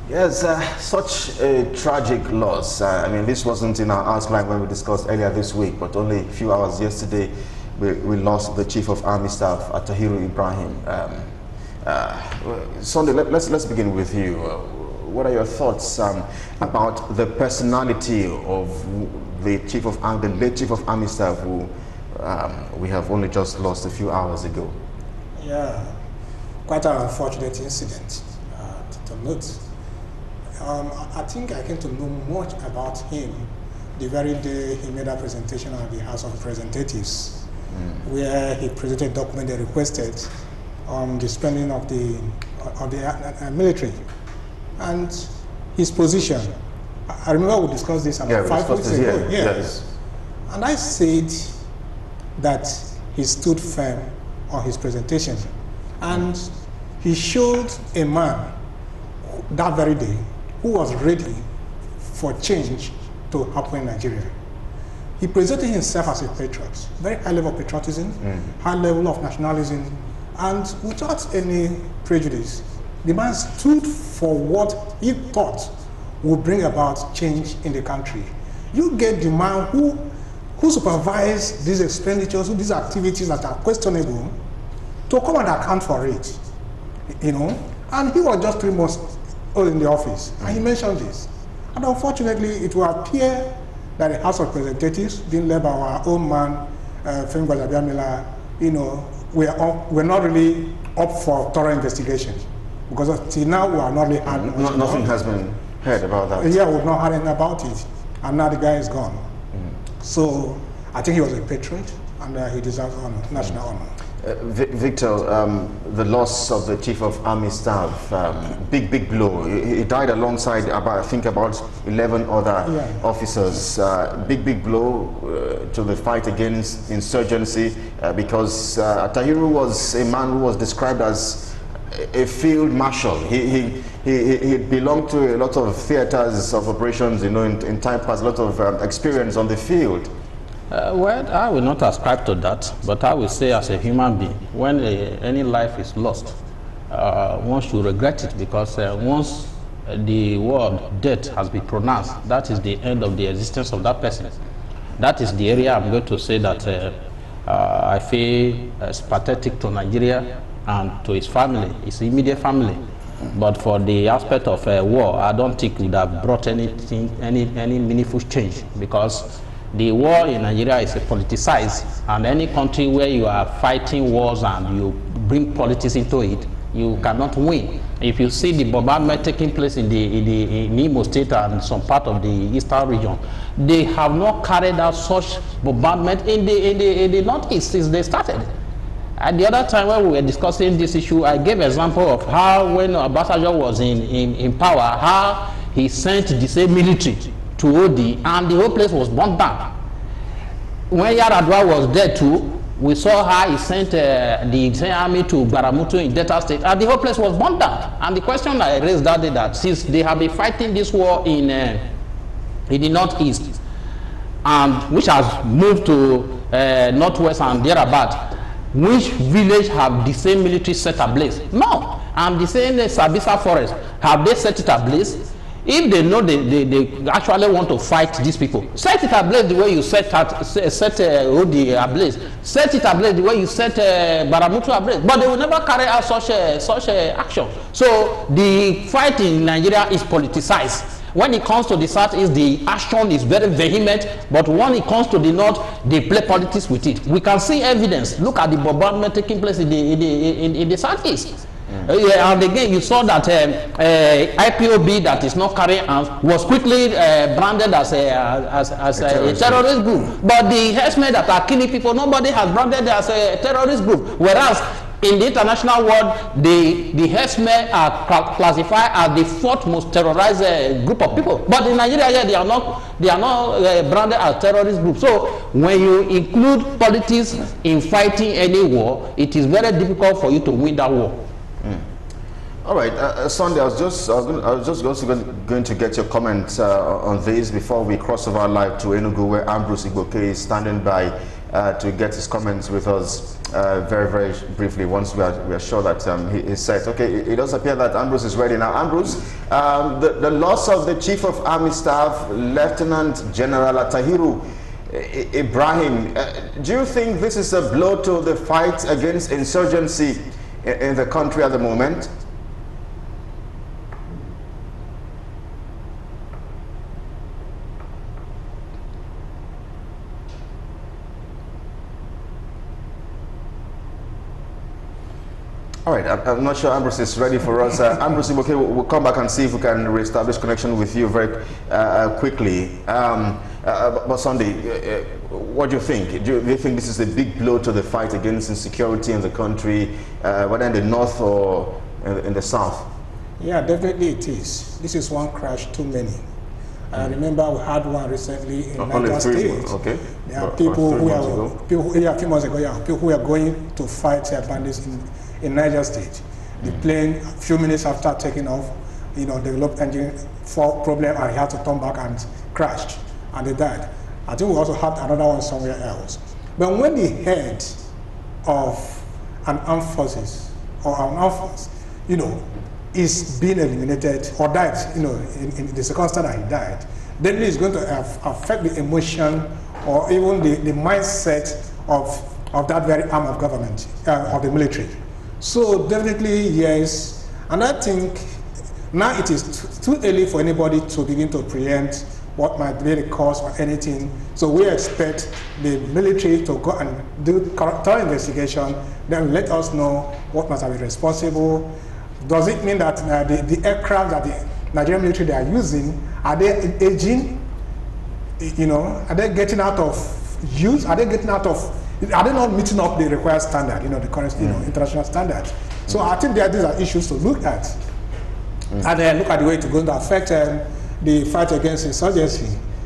Yes, such a tragic loss. I mean, this wasn't in our outline when we discussed earlier this week, but only a few hours yesterday, we lost the Chief of Army Staff, Attahiru Ibrahim. Sunday, let's begin with you. What are your thoughts about the personality of the late Chief of Army Staff, who we have only just lost a few hours ago? Yeah, quite an unfortunate incident to note. I think I came to know much about him the very day he made a presentation at the House of Representatives, where he presented a document that requested the spending of the military and his position. I remember we discussed this about 5 weeks ago. Yes. And I said that he stood firm on his presentation, and he showed a man that very day who was ready for change to happen in Nigeria. He presented himself as a patriot, very high level of patriotism, high level of nationalism, and without any prejudice. The man stood for what he thought would bring about change in the country. You get the man who supervised these expenditures, these activities that are questionable, to come and account for it, you know. And he was just 3 months old in the office, and he mentioned this. And unfortunately, it will appear that the House of Representatives, being led by our own man, Femi Gbajabiamila, you know, we're not really up for thorough investigation, because until now we are not really heard. Nothing has been heard about that. Yeah, we've not heard anything about it, and now the guy is gone. So I think he was a patriot, and he deserves honor, national honor. Victor, the loss of the Chief of Army Staff, big blow. He died alongside about 11 other officers. Big blow to the fight against insurgency, because Attahiru was a man who was described as a field marshal. He belonged to a lot of theaters of operations, you know, in time past, a lot of experience on the field. Well, I will not ascribe to that, but I will say as a human being, when any life is lost, one should regret it, because once the word death has been pronounced, that is the end of the existence of that person. That is the area I'm going to say that I feel is pathetic to Nigeria and to his family, his immediate family. But for the aspect of war, I don't think it would have brought any meaningful change, because the war in Nigeria is politicized, and any country where you are fighting wars and you bring politics into it, you cannot win. If you see the bombardment taking place in Imo State and some part of the eastern region, they have not carried out such bombardment in the northeast since they started. At the other time when we were discussing this issue, I gave an example of how when Obasanjo was in power, how he sent the same military to OD, and the whole place was burned down. When Yaradua was there too, we saw how he sent the army to Baramutu in Delta State, and the whole place was burned down. And the question I raised that day, that since they have been fighting this war in the northeast, and which has moved to northwest and thereabout, which village have the same military set ablaze? No. And the same Sabisa forest, have they set it ablaze? If they know they actually want to fight these people, set it ablaze the way you set Odi ablaze. Set it ablaze the way you set Baramutu ablaze. But they will never carry out such action. So the fight in Nigeria is politicized. When it comes to the southeast, the action is very vehement, but when it comes to the north, they play politics with it. We can see evidence. Look at the bombardment taking place in the southeast. And again, you saw that IPOB, that is not carrying arms, was quickly branded as a terrorist group. But the herdsmen that are killing people, nobody has branded as a terrorist group. Whereas in the international world, the herdsmen are classified as the 4th most terrorized group of people. But in Nigeria, they are not branded as terrorist groups. So when you include politics in fighting any war, it is very difficult for you to win that war. All right, Sunday, I was just going to get your comments on this before we cross over live to Enugu, where Ambrose Igboke is standing by to get his comments with us very briefly, once we are sure that he is set. Okay, it does appear that Ambrose is ready now. Ambrose, The loss of the Chief of Army Staff, Lieutenant General Attahiru Ibrahim, do you think this is a blow to the fight against insurgency in the country at the moment? All right, I'm not sure Ambrose is ready for us. Ambrose, okay, we'll come back and see if we can reestablish connection with you very quickly. But Sunday, what do you think? Do you think this is a big blow to the fight against insecurity in the country, whether in the north or in the south? Yeah, definitely it is. This is one crash too many. I remember we had one recently in Niger State. Okay. There are people who are, a few months ago, people who are going to fight bandits in Niger State. The plane, a few minutes after taking off, developed engine fault problem, and he had to turn back and crashed, and they died. I think we also had another one somewhere else. But when the head of an armed forces or an armed force, is being eliminated or died, in the circumstance that he died, then it's going to affect the emotion or even the mindset of that very arm of government, of the military. So definitely yes, and I think now it is too early for anybody to begin to preempt what might be the cause or anything. So we expect the military to go and do thorough investigation, then let us know what must have been responsible. Does it mean that the aircraft that the Nigerian military they are using, are they aging? Are they getting out of use? Are they not meeting up the required standard, the current international standard? So I think these are issues to look at. And then look at the way it's going to affect the fight against insurgency.